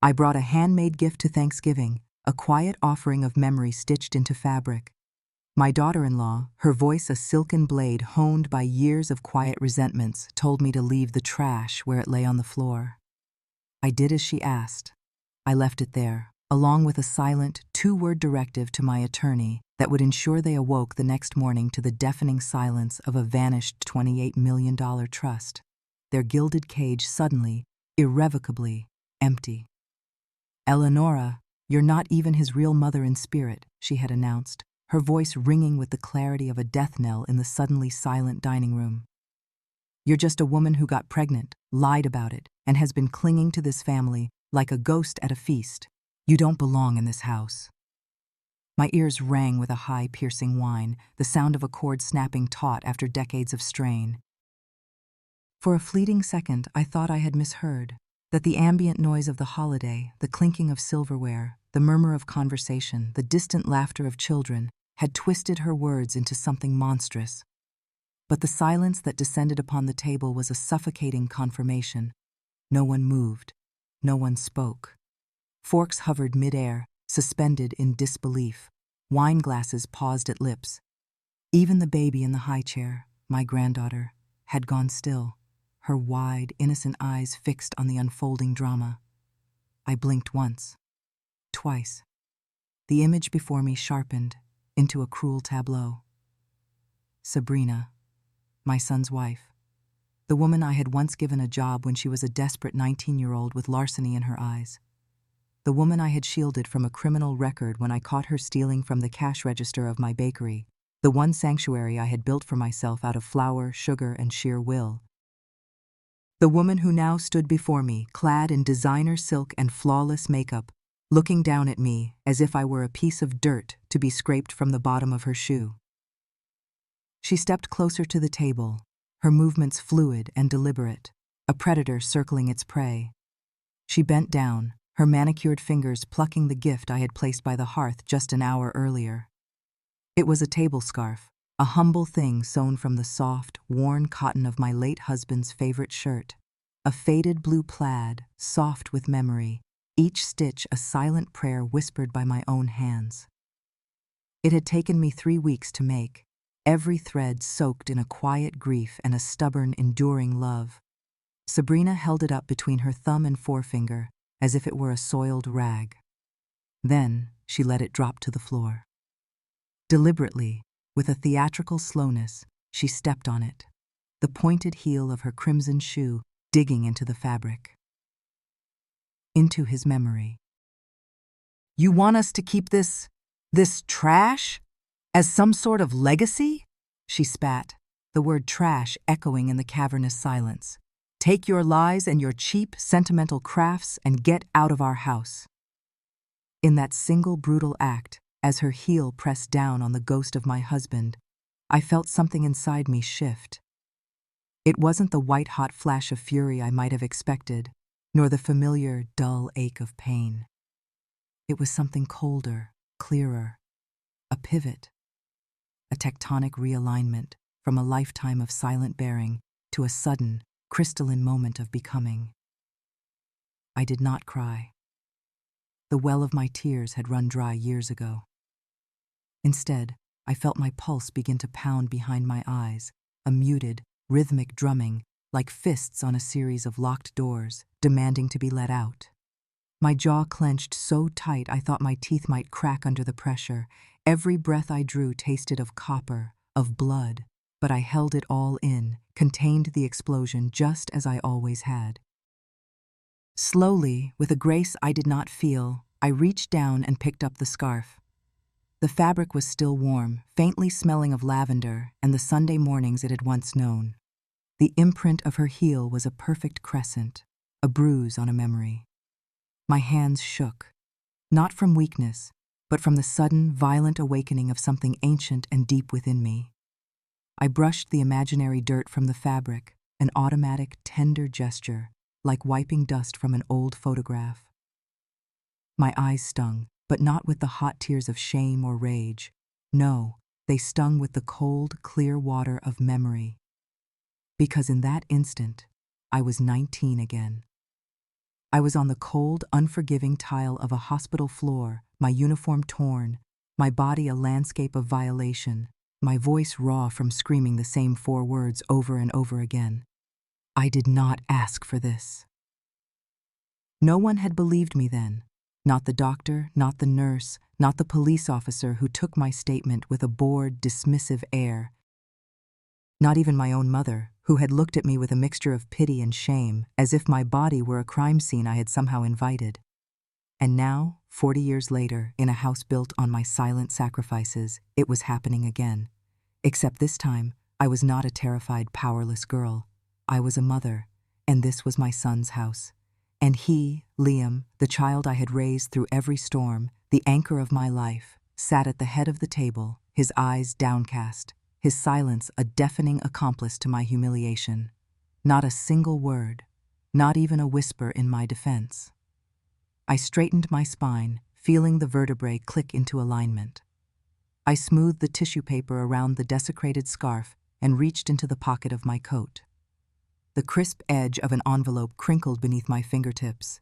I brought a handmade gift to Thanksgiving, a quiet offering of memory stitched into fabric. My daughter-in-law, her voice a silken blade honed by years of quiet resentments, told me to leave the trash where it lay on the floor. I did as she asked. I left it there, along with a silent, two-word directive to my attorney that would ensure they awoke the next morning to the deafening silence of a vanished $28 million trust, their gilded cage suddenly, irrevocably, empty. "Eleonora, you're not even his real mother in spirit," she had announced, her voice ringing with the clarity of a death knell in the suddenly silent dining room. "You're just a woman who got pregnant, lied about it, and has been clinging to this family like a ghost at a feast. You don't belong in this house." My ears rang with a high, piercing whine, the sound of a cord snapping taut after decades of strain. For a fleeting second, I thought I had misheard, that the ambient noise of the holiday, the clinking of silverware, the murmur of conversation, the distant laughter of children, had twisted her words into something monstrous. But the silence that descended upon the table was a suffocating confirmation. No one moved. No one spoke. Forks hovered mid-air, suspended in disbelief. Wine glasses paused at lips. Even the baby in the high chair, my granddaughter, had gone still, her wide, innocent eyes fixed on the unfolding drama. I blinked once. Twice. The image before me sharpened into a cruel tableau. Sabrina, my son's wife, the woman I had once given a job when she was a desperate 19-year-old with larceny in her eyes. The woman I had shielded from a criminal record when I caught her stealing from the cash register of my bakery, the one sanctuary I had built for myself out of flour, sugar, and sheer will. The woman who now stood before me, clad in designer silk and flawless makeup, looking down at me as if I were a piece of dirt to be scraped from the bottom of her shoe. She stepped closer to the table, her movements fluid and deliberate, a predator circling its prey. She bent down, her manicured fingers plucking the gift I had placed by the hearth just an hour earlier. It was a table scarf, a humble thing sewn from the soft, worn cotton of my late husband's favorite shirt, a faded blue plaid, soft with memory, each stitch a silent prayer whispered by my own hands. It had taken me 3 weeks to make, every thread soaked in a quiet grief and a stubborn, enduring love. Sabrina held it up between her thumb and forefinger, as if it were a soiled rag. Then she let it drop to the floor. Deliberately, with a theatrical slowness, she stepped on it, the pointed heel of her crimson shoe digging into the fabric. Into his memory. "You want us to keep this trash? As some sort of legacy?" she spat, the word trash echoing in the cavernous silence. "Take your lies and your cheap, sentimental crafts and get out of our house." In that single brutal act, as her heel pressed down on the ghost of my husband, I felt something inside me shift. It wasn't the white-hot flash of fury I might have expected, nor the familiar, dull ache of pain. It was something colder, clearer, a pivot, a tectonic realignment from a lifetime of silent bearing to a sudden, crystalline moment of becoming. I did not cry. The well of my tears had run dry years ago. Instead, I felt my pulse begin to pound behind my eyes, a muted, rhythmic drumming, like fists on a series of locked doors, demanding to be let out. My jaw clenched so tight I thought my teeth might crack under the pressure. Every breath I drew tasted of copper, of blood, but I held it all in, contained the explosion just as I always had. Slowly, with a grace I did not feel, I reached down and picked up the scarf. The fabric was still warm, faintly smelling of lavender and the Sunday mornings it had once known. The imprint of her heel was a perfect crescent, a bruise on a memory. My hands shook, not from weakness, but from the sudden, violent awakening of something ancient and deep within me. I brushed the imaginary dirt from the fabric, an automatic, tender gesture, like wiping dust from an old photograph. My eyes stung, but not with the hot tears of shame or rage. No, they stung with the cold, clear water of memory. Because in that instant, I was 19 again. I was on the cold, unforgiving tile of a hospital floor, my uniform torn, my body a landscape of violation, my voice raw from screaming the same 4 words over and over again. I did not ask for this. No one had believed me then. Not the doctor, not the nurse, not the police officer who took my statement with a bored, dismissive air. Not even my own mother, who had looked at me with a mixture of pity and shame, as if my body were a crime scene I had somehow invited. And now, 40 years later, in a house built on my silent sacrifices, it was happening again. Except this time, I was not a terrified, powerless girl. I was a mother, and this was my son's house. And he, Liam, the child I had raised through every storm, the anchor of my life, sat at the head of the table, his eyes downcast, his silence a deafening accomplice to my humiliation. Not a single word, not even a whisper in my defense. I straightened my spine, feeling the vertebrae click into alignment. I smoothed the tissue paper around the desecrated scarf and reached into the pocket of my coat. The crisp edge of an envelope crinkled beneath my fingertips.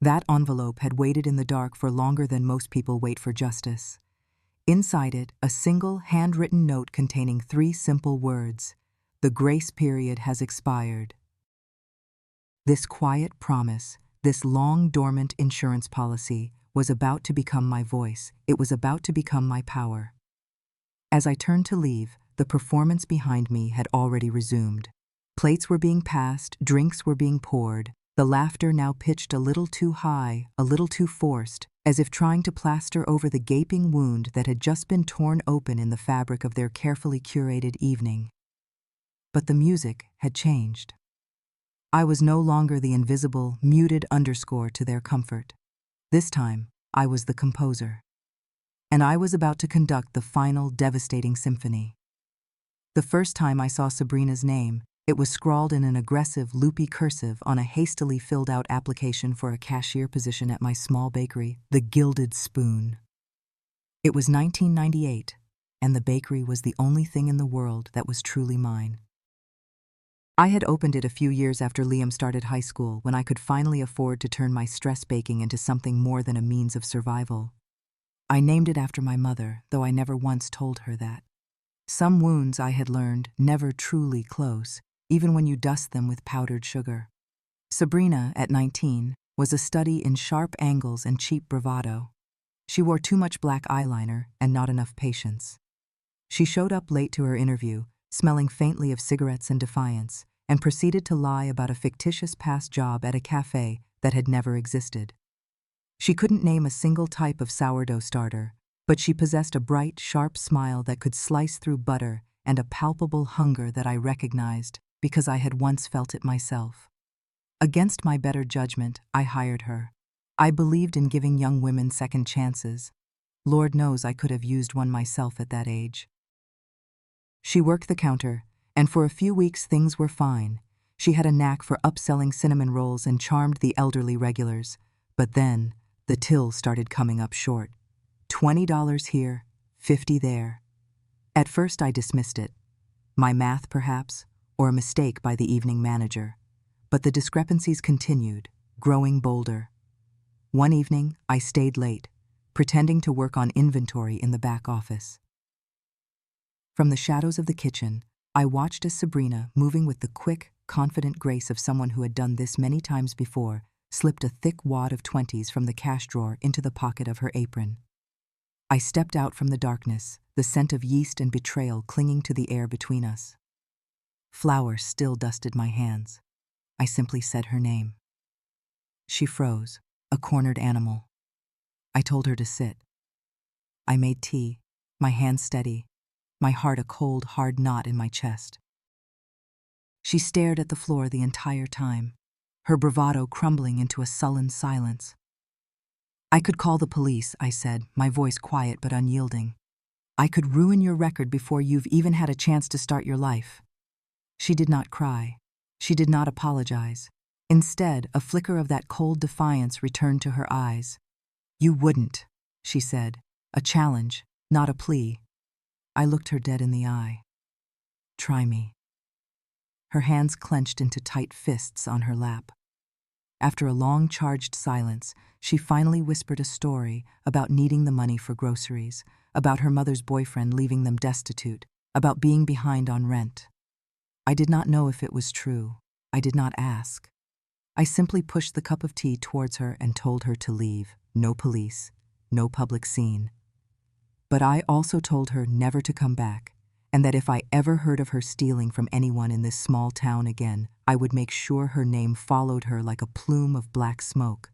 That envelope had waited in the dark for longer than most people wait for justice. Inside it, a single handwritten note containing 3 simple words: "The grace period has expired." This quiet promise, this long-dormant insurance policy, was about to become my voice. It was about to become my power. As I turned to leave, the performance behind me had already resumed. Plates were being passed, drinks were being poured, the laughter now pitched a little too high, a little too forced, as if trying to plaster over the gaping wound that had just been torn open in the fabric of their carefully curated evening. But the music had changed. I was no longer the invisible, muted underscore to their comfort. This time, I was the composer. And I was about to conduct the final, devastating symphony. The first time I saw Sabrina's name, it was scrawled in an aggressive, loopy cursive on a hastily filled-out application for a cashier position at my small bakery, The Gilded Spoon. It was 1998, and the bakery was the only thing in the world that was truly mine. I had opened it a few years after Liam started high school, when I could finally afford to turn my stress baking into something more than a means of survival. I named it after my mother, though I never once told her that. Some wounds, I had learned, never truly close, even when you dust them with powdered sugar. Sabrina, at 19, was a study in sharp angles and cheap bravado. She wore too much black eyeliner and not enough patience. She showed up late to her interview, smelling faintly of cigarettes and defiance, and proceeded to lie about a fictitious past job at a cafe that had never existed. She couldn't name a single type of sourdough starter, but she possessed a bright, sharp smile that could slice through butter and a palpable hunger that I recognized because I had once felt it myself. Against my better judgment, I hired her. I believed in giving young women second chances. Lord knows I could have used one myself at that age. She worked the counter, and for a few weeks things were fine. She had a knack for upselling cinnamon rolls and charmed the elderly regulars. But then, the till started coming up short. $20 here, $50 there. At first I dismissed it. My math, perhaps, or a mistake by the evening manager. But the discrepancies continued, growing bolder. One evening, I stayed late, pretending to work on inventory in the back office. From the shadows of the kitchen, I watched as Sabrina, moving with the quick, confident grace of someone who had done this many times before, slipped a thick wad of 20s from the cash drawer into the pocket of her apron. I stepped out from the darkness, the scent of yeast and betrayal clinging to the air between us. Flour still dusted my hands. I simply said her name. She froze, a cornered animal. I told her to sit. I made tea, my hands steady, my heart a cold, hard knot in my chest. She stared at the floor the entire time, her bravado crumbling into a sullen silence. I could call the police, I said, my voice quiet but unyielding. I could ruin your record before you've even had a chance to start your life. She did not cry. She did not apologize. Instead, a flicker of that cold defiance returned to her eyes. You wouldn't, she said, a challenge, not a plea. I looked her dead in the eye. Try me. Her hands clenched into tight fists on her lap. After a long charged silence, she finally whispered a story about needing the money for groceries, about her mother's boyfriend leaving them destitute, about being behind on rent. I did not know if it was true. I did not ask. I simply pushed the cup of tea towards her and told her to leave. No police, no public scene. But I also told her never to come back, and that if I ever heard of her stealing from anyone in this small town again, I would make sure her name followed her like a plume of black smoke.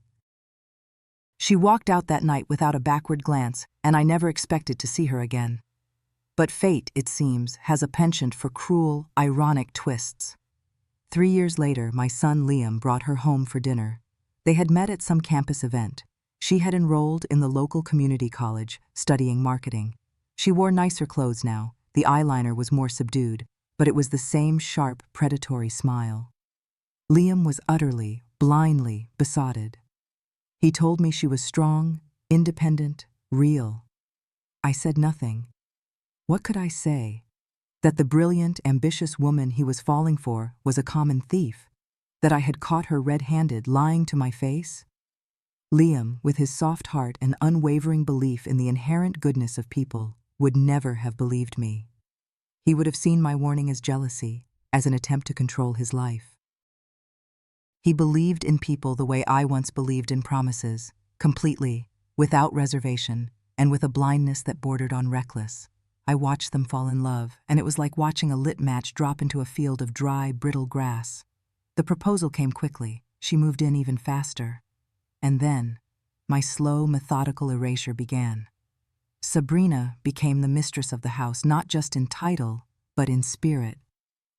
She walked out that night without a backward glance, and I never expected to see her again. But fate, it seems, has a penchant for cruel, ironic twists. 3 years later, my son Liam brought her home for dinner. They had met at some campus event. She had enrolled in the local community college, studying marketing. She wore nicer clothes now. The eyeliner was more subdued, but it was the same sharp, predatory smile. Liam was utterly, blindly besotted. He told me she was strong, independent, real. I said nothing. What could I say? That the brilliant, ambitious woman he was falling for was a common thief? That I had caught her red-handed, lying to my face? Liam, with his soft heart and unwavering belief in the inherent goodness of people, would never have believed me. He would have seen my warning as jealousy, as an attempt to control his life. He believed in people the way I once believed in promises, completely, without reservation, and with a blindness that bordered on reckless. I watched them fall in love, and it was like watching a lit match drop into a field of dry, brittle grass. The proposal came quickly. She moved in even faster. And then, my slow, methodical erasure began. Sabrina became the mistress of the house, not just in title, but in spirit.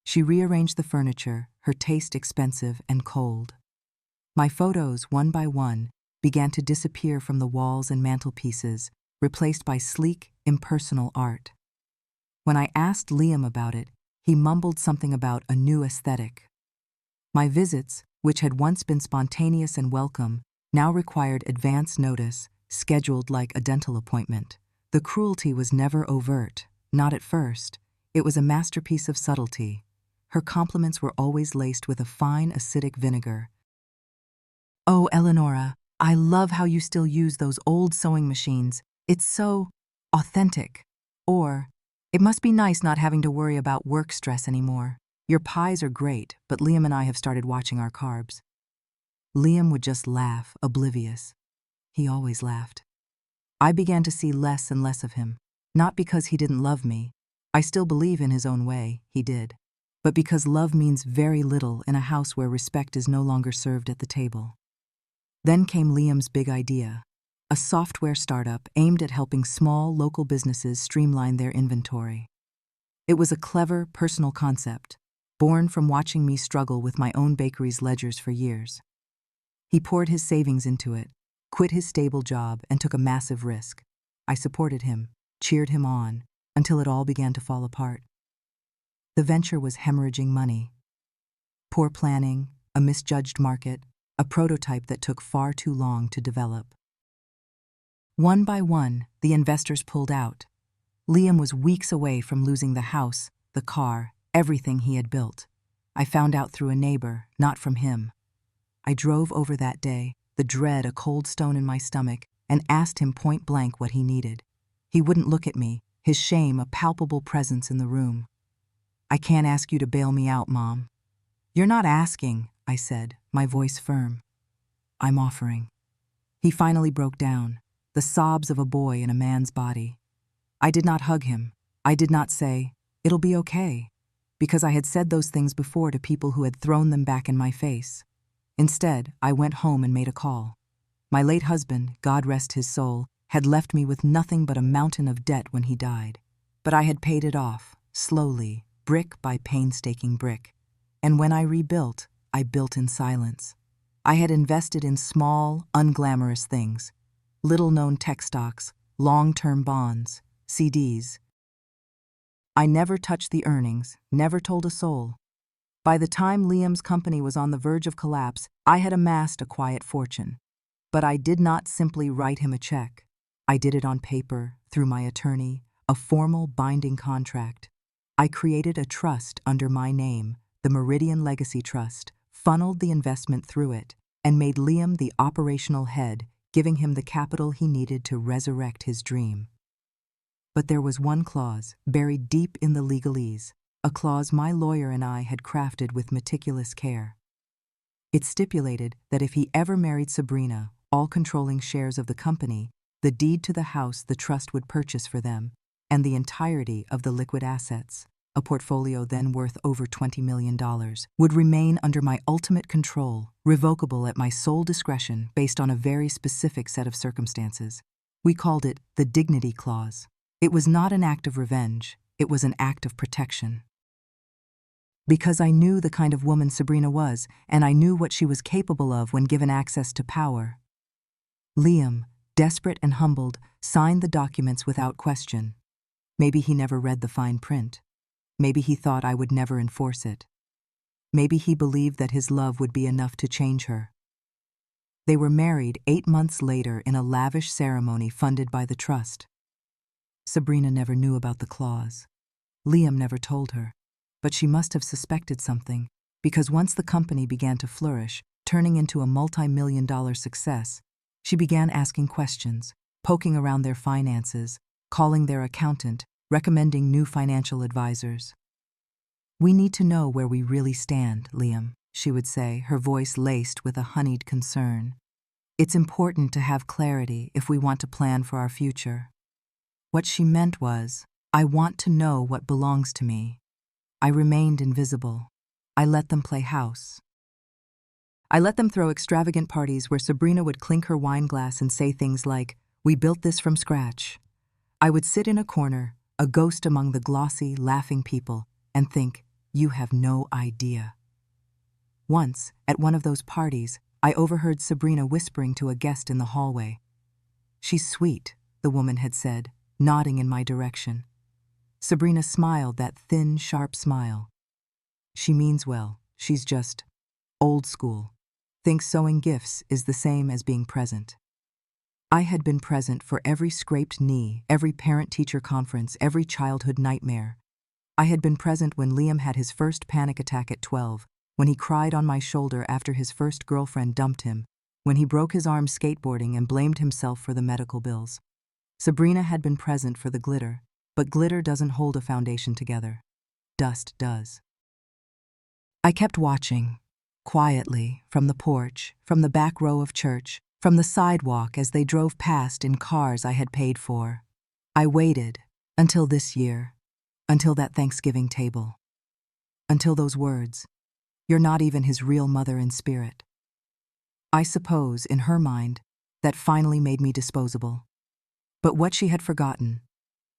She rearranged the furniture, her taste expensive and cold. My photos, one by one, began to disappear from the walls and mantelpieces, replaced by sleek, impersonal art. When I asked Liam about it, he mumbled something about a new aesthetic. My visits, which had once been spontaneous and welcome, now required advance notice, scheduled like a dental appointment. The cruelty was never overt, not at first. It was a masterpiece of subtlety. Her compliments were always laced with a fine acidic vinegar. "Oh, Eleonora, I love how you still use those old sewing machines. It's so authentic." Or, "It must be nice not having to worry about work stress anymore. Your pies are great, but Liam and I have started watching our carbs." Liam would just laugh, oblivious. He always laughed. I began to see less and less of him, not because he didn't love me. I still believe in his own way, he did. But because love means very little in a house where respect is no longer served at the table. Then came Liam's big idea, a software startup aimed at helping small, local businesses streamline their inventory. It was a clever, personal concept, born from watching me struggle with my own bakery's ledgers for years. He poured his savings into it, quit his stable job, and took a massive risk. I supported him, cheered him on, until it all began to fall apart. The venture was hemorrhaging money. Poor planning, a misjudged market, a prototype that took far too long to develop. One by one, the investors pulled out. Liam was weeks away from losing the house, the car, everything he had built. I found out through a neighbor, not from him. I drove over that day, the dread a cold stone in my stomach, and asked him point blank what he needed. He wouldn't look at me, his shame a palpable presence in the room. "I can't ask you to bail me out, Mom." "You're not asking," I said, my voice firm. "I'm offering." He finally broke down, the sobs of a boy in a man's body. I did not hug him. I did not say, "It'll be okay," because I had said those things before to people who had thrown them back in my face. Instead, I went home and made a call. My late husband, God rest his soul, had left me with nothing but a mountain of debt when he died. But I had paid it off, slowly, brick by painstaking brick. And when I rebuilt, I built in silence. I had invested in small, unglamorous things, little-known tech stocks, long-term bonds, CDs. I never touched the earnings, never told a soul. By the time Liam's company was on the verge of collapse, I had amassed a quiet fortune. But I did not simply write him a check. I did it on paper, through my attorney, a formal binding contract. I created a trust under my name, the Meridian Legacy Trust, funneled the investment through it, and made Liam the operational head, giving him the capital he needed to resurrect his dream. But there was one clause, buried deep in the legalese, a clause my lawyer and I had crafted with meticulous care. It stipulated that if he ever married Sabrina, all controlling shares of the company, the deed to the house the trust would purchase for them, and the entirety of the liquid assets, a portfolio then worth over $20 million, would remain under my ultimate control, revocable at my sole discretion based on a very specific set of circumstances. We called it the dignity clause. It was not an act of revenge, it was an act of protection. Because I knew the kind of woman Sabrina was, and I knew what she was capable of when given access to power. Liam, desperate and humbled, signed the documents without question. Maybe he never read the fine print. Maybe he thought I would never enforce it. Maybe he believed that his love would be enough to change her. They were married 8 months later in a lavish ceremony funded by the trust. Sabrina never knew about the clause. Liam never told her. But she must have suspected something, because once the company began to flourish, turning into a multi-million-dollar success, she began asking questions, poking around their finances, calling their accountant, recommending new financial advisors. "We need to know where we really stand, Liam," she would say, her voice laced with a honeyed concern. "It's important to have clarity if we want to plan for our future." What she meant was, I want to know what belongs to me. I remained invisible. I let them play house. I let them throw extravagant parties where Sabrina would clink her wine glass and say things like, "We built this from scratch." I would sit in a corner, a ghost among the glossy, laughing people, and think, "You have no idea." Once, at one of those parties, I overheard Sabrina whispering to a guest in the hallway. "She's sweet," the woman had said, nodding in my direction. Sabrina smiled that thin, sharp smile. "She means well, she's just old school. Thinks sewing gifts is the same as being present." I had been present for every scraped knee, every parent-teacher conference, every childhood nightmare. I had been present when Liam had his first panic attack at 12, when he cried on my shoulder after his first girlfriend dumped him, when he broke his arm skateboarding and blamed himself for the medical bills. Sabrina had been present for the glitter, but glitter doesn't hold a foundation together. Dust does. I kept watching, quietly, from the porch, from the back row of church, from the sidewalk as they drove past in cars I had paid for. I waited, until this year, until that Thanksgiving table, until those words, "You're not even his real mother in spirit." I suppose, in her mind, that finally made me disposable. But what she had forgotten,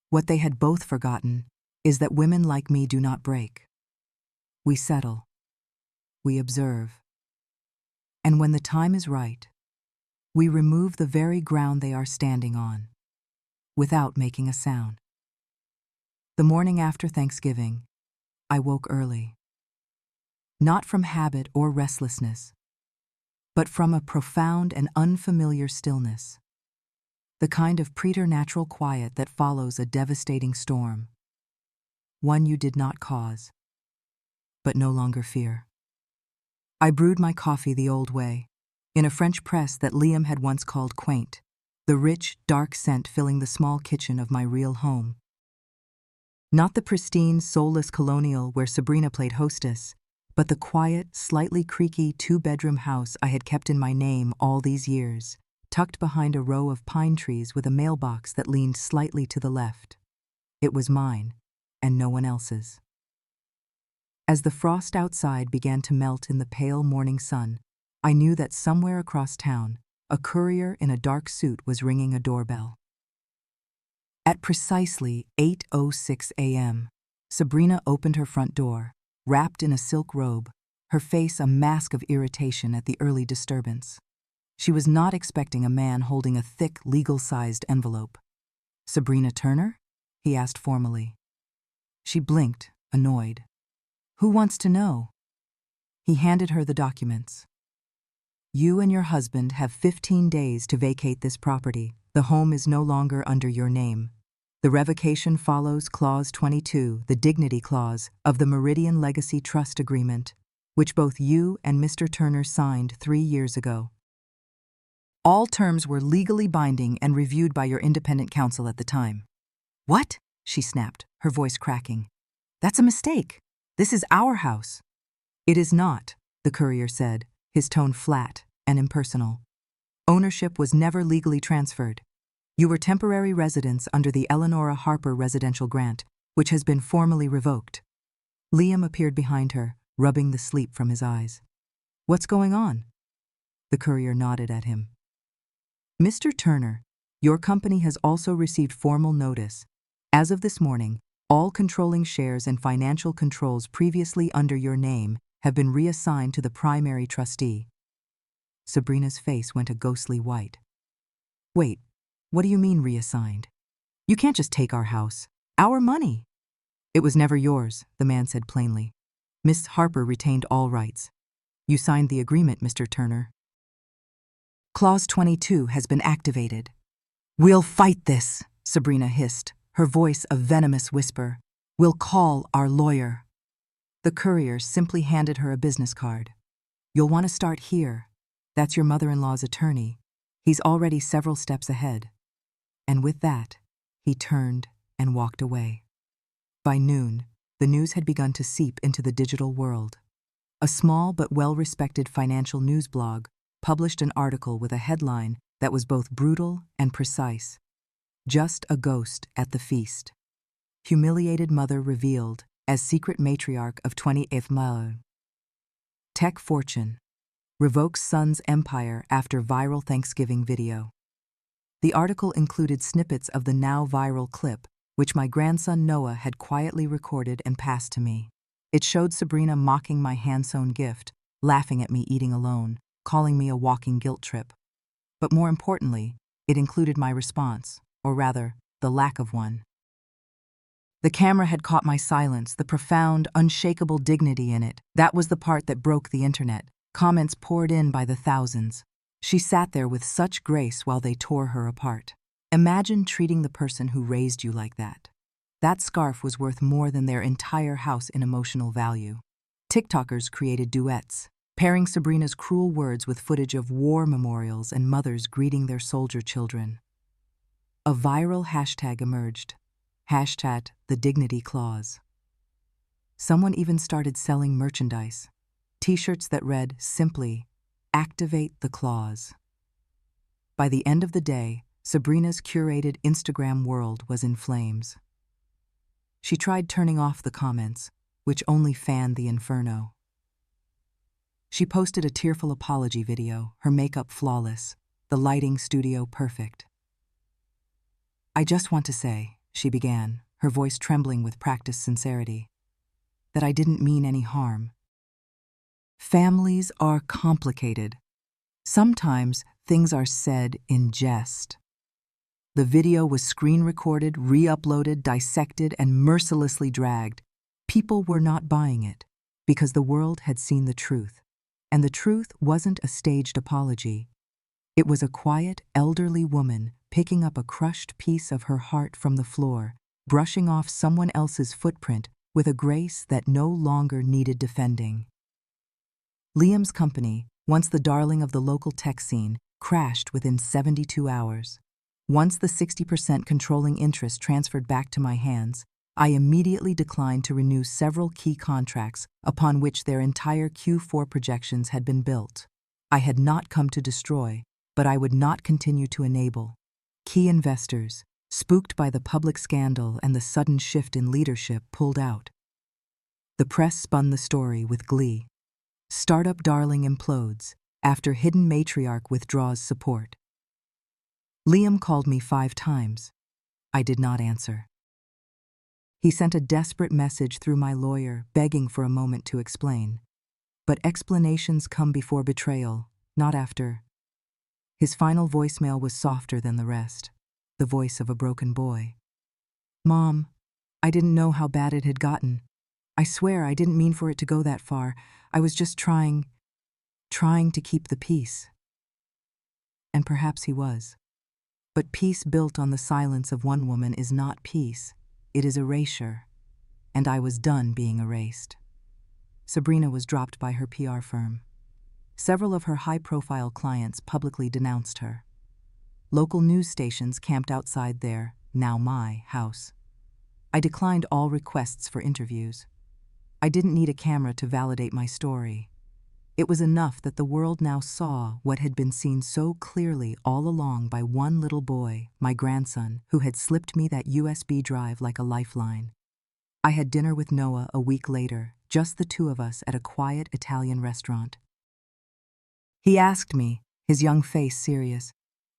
what they had both forgotten, is that women like me do not break. We settle. We observe. And when the time is right, we remove the very ground they are standing on, without making a sound. The morning after Thanksgiving, I woke early. Not from habit or restlessness, but from a profound and unfamiliar stillness. The kind of preternatural quiet that follows a devastating storm. One you did not cause, but no longer fear. I brewed my coffee the old way, in a French press that Liam had once called quaint, the rich, dark scent filling the small kitchen of my real home. Not the pristine, soulless colonial where Sabrina played hostess, but the quiet, slightly creaky two-bedroom house I had kept in my name all these years, tucked behind a row of pine trees with a mailbox that leaned slightly to the left. It was mine, and no one else's. As the frost outside began to melt in the pale morning sun, I knew that somewhere across town, a courier in a dark suit was ringing a doorbell. At precisely 8:06 a.m., Sabrina opened her front door, wrapped in a silk robe, her face a mask of irritation at the early disturbance. She was not expecting a man holding a thick, legal-sized envelope. "Sabrina Turner?" he asked formally. She blinked, annoyed. "Who wants to know?" He handed her the documents. "You and your husband have 15 days to vacate this property. The home is no longer under your name. The revocation follows Clause 22, the Dignity Clause, of the Meridian Legacy Trust Agreement. which both you and Mr. Turner signed 3 years ago. All terms were legally binding and reviewed by your independent counsel at the time." "What?" she snapped, her voice cracking. "That's a mistake. This is our house." "It is not," the courier said, his tone flat and impersonal. "Ownership was never legally transferred. You were temporary residents under the Eleanora Harper residential grant, which has been formally revoked." Liam appeared behind her, rubbing the sleep from his eyes. "What's going on?" The courier nodded at him. "Mr. Turner, your company has also received formal notice. As of this morning, all controlling shares and financial controls previously under your name have been reassigned to the primary trustee." Sabrina's face went a ghostly white. "Wait, what do you mean reassigned? You can't just take our house. Our money." "It was never yours," the man said plainly. "Miss Harper retained all rights. You signed the agreement, Mr. Turner." "Clause 22 has been activated." "We'll fight this," Sabrina hissed, her voice a venomous whisper. "We'll call our lawyer." The courier simply handed her a business card. "You'll want to start here. That's your mother-in-law's attorney. He's already several steps ahead." And with that, he turned and walked away. By noon, the news had begun to seep into the digital world. A small but well-respected financial news blog published an article with a headline that was both brutal and precise. "Just a ghost at the feast. Humiliated mother revealed as secret matriarch of 28th Mile. Tech fortune. Revokes son's empire after viral Thanksgiving video." The article included snippets of the now viral clip, which my grandson Noah had quietly recorded and passed to me. It showed Sabrina mocking my hand-sewn gift, laughing at me eating alone, calling me a walking guilt trip. But more importantly, it included my response, or rather, the lack of one. The camera had caught my silence, the profound, unshakable dignity in it. That was the part that broke the internet. Comments poured in by the thousands. She sat there with such grace while they tore her apart. Imagine treating the person who raised you like that. That scarf was worth more than their entire house in emotional value. TikTokers created duets, pairing Sabrina's cruel words with footage of war memorials and mothers greeting their soldier children. A viral hashtag emerged. Hashtag the dignity clause. Someone even started selling merchandise. T-shirts that read simply, "Activate the clause." By the end of the day, Sabrina's curated Instagram world was in flames. She tried turning off the comments, which only fanned the inferno. She posted a tearful apology video, her makeup flawless, the lighting studio perfect. "I just want to say," she began, her voice trembling with practiced sincerity, "that I didn't mean any harm. Families are complicated. Sometimes things are said in jest." The video was screen-recorded, re-uploaded, dissected, and mercilessly dragged. People were not buying it, because the world had seen the truth. And the truth wasn't a staged apology. It was a quiet, elderly woman picking up a crushed piece of her heart from the floor, brushing off someone else's footprint with a grace that no longer needed defending. Liam's company, once the darling of the local tech scene, crashed within 72 hours. Once the 60% controlling interest transferred back to my hands, I immediately declined to renew several key contracts upon which their entire Q4 projections had been built. I had not come to destroy, but I would not continue to enable. Key investors, spooked by the public scandal and the sudden shift in leadership, pulled out. The press spun the story with glee. Startup darling implodes after hidden matriarch withdraws support. Liam called me 5 times. I did not answer. He sent a desperate message through my lawyer, begging for a moment to explain. But explanations come before betrayal, not after. His final voicemail was softer than the rest, the voice of a broken boy. "Mom, I didn't know how bad it had gotten. I swear I didn't mean for it to go that far. I was just trying to keep the peace." And perhaps he was. But peace built on the silence of one woman is not peace, it is erasure. And I was done being erased. Sabrina was dropped by her PR firm. Several of her high-profile clients publicly denounced her. Local news stations camped outside their, now my, house. I declined all requests for interviews. I didn't need a camera to validate my story. It was enough that the world now saw what had been seen so clearly all along by one little boy, my grandson, who had slipped me that USB drive like a lifeline. I had dinner with Noah a week later, just the two of us at a quiet Italian restaurant. He asked me, his young face serious,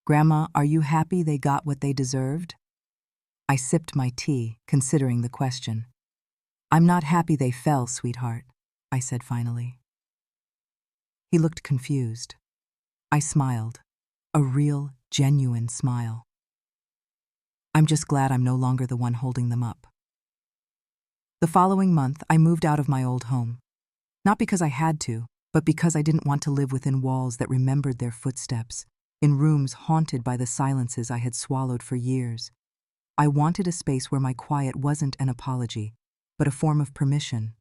"Grandma, are you happy they got what they deserved?" I sipped my tea, considering the question. "I'm not happy they fell, sweetheart," I said finally. He looked confused. I smiled, a real, genuine smile. "I'm just glad I'm no longer the one holding them up." The following month, I moved out of my old home. Not because I had to, but because I didn't want to live within walls that remembered their footsteps, in rooms haunted by the silences I had swallowed for years. I wanted a space where my quiet wasn't an apology, but a form of permission.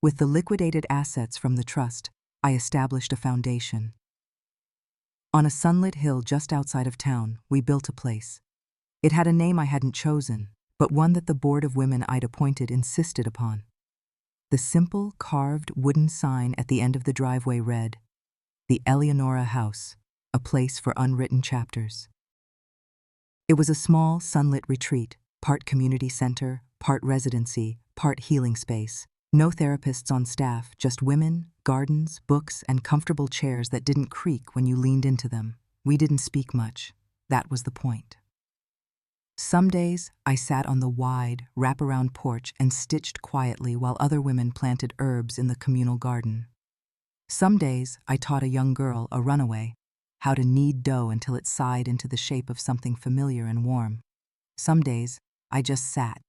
With the liquidated assets from the trust, I established a foundation. On a sunlit hill just outside of town, we built a place. It had a name I hadn't chosen, but one that the board of women I'd appointed insisted upon. The simple, carved wooden sign at the end of the driveway read, "The Eleonora House, a place for unwritten chapters." It was a small, sunlit retreat, part community center, part residency, part healing space. No therapists on staff, just women, gardens, books, and comfortable chairs that didn't creak when you leaned into them. We didn't speak much. That was the point. Some days, I sat on the wide, wraparound porch and stitched quietly while other women planted herbs in the communal garden. Some days, I taught a young girl, a runaway, how to knead dough until it sighed into the shape of something familiar and warm. Some days, I just sat.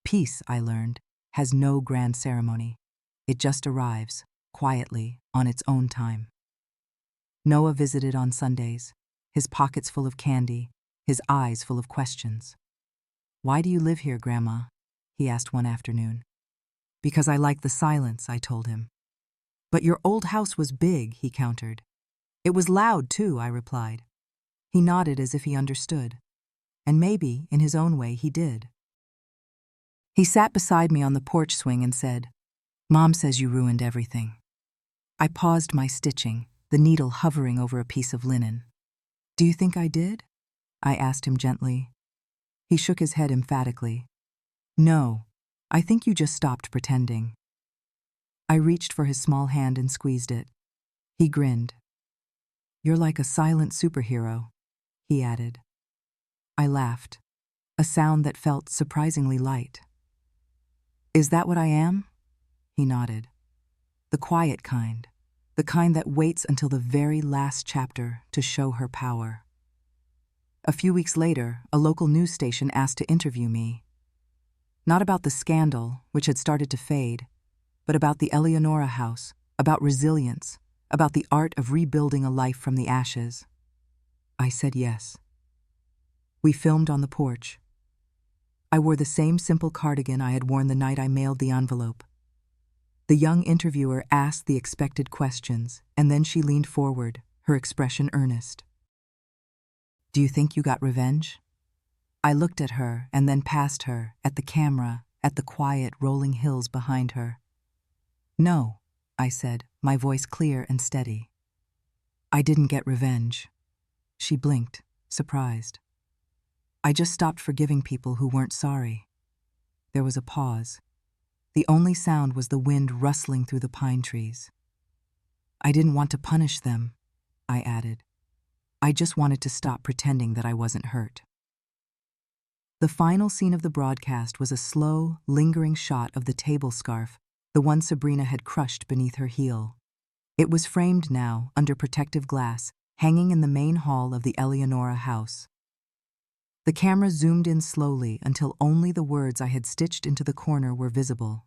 Peace, I learned, has no grand ceremony. It just arrives, quietly, on its own time. Noah visited on Sundays, his pockets full of candy, his eyes full of questions. "Why do you live here, Grandma?" he asked one afternoon. "Because I like the silence," I told him. "But your old house was big," he countered. "It was loud, too," I replied. He nodded as if he understood. And maybe, in his own way, he did. He sat beside me on the porch swing and said, "Mom says you ruined everything." I paused my stitching, the needle hovering over a piece of linen. "Do you think I did?" I asked him gently. He shook his head emphatically. "No, I think you just stopped pretending." I reached for his small hand and squeezed it. He grinned. "You're like a silent superhero," he added. I laughed, a sound that felt surprisingly light. "Is that what I am?" He nodded. "The quiet kind, the kind that waits until the very last chapter to show her power." A few weeks later, a local news station asked to interview me. Not about the scandal, which had started to fade, but about the Eleonora House, about resilience, about the art of rebuilding a life from the ashes. I said yes. We filmed on the porch. I wore the same simple cardigan I had worn the night I mailed the envelope. The young interviewer asked the expected questions, and then she leaned forward, her expression earnest. "Do you think you got revenge?" I looked at her and then past her, at the camera, at the quiet, rolling hills behind her. "No," I said, my voice clear and steady. "I didn't get revenge." She blinked, surprised. "I just stopped forgiving people who weren't sorry." There was a pause. The only sound was the wind rustling through the pine trees. "I didn't want to punish them," I added. "I just wanted to stop pretending that I wasn't hurt." The final scene of the broadcast was a slow, lingering shot of the table scarf, the one Sabrina had crushed beneath her heel. It was framed now, under protective glass, hanging in the main hall of the Eleonora house. The camera zoomed in slowly until only the words I had stitched into the corner were visible.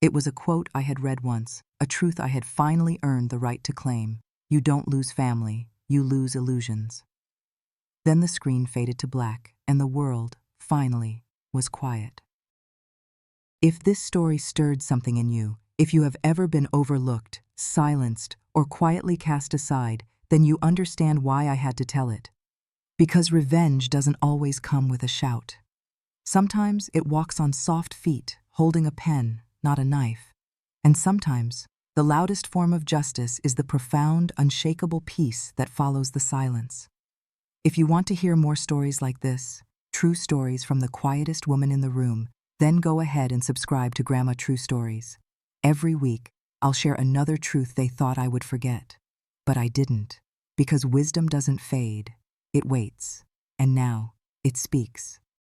It was a quote I had read once, a truth I had finally earned the right to claim. "You don't lose family, you lose illusions." Then the screen faded to black, and the world, finally, was quiet. If this story stirred something in you, If you have ever been overlooked, silenced, or quietly cast aside, then you understand why I had to tell it. Because revenge doesn't always come with a shout. Sometimes it walks on soft feet, holding a pen, not a knife. And sometimes, the loudest form of justice is the profound, unshakable peace that follows the silence. If you want to hear more stories like this, true stories from the quietest woman in the room, then go ahead and subscribe to Grandma True Stories. Every week, I'll share another truth they thought I would forget. But I didn't. Because wisdom doesn't fade, it waits. And now, it speaks.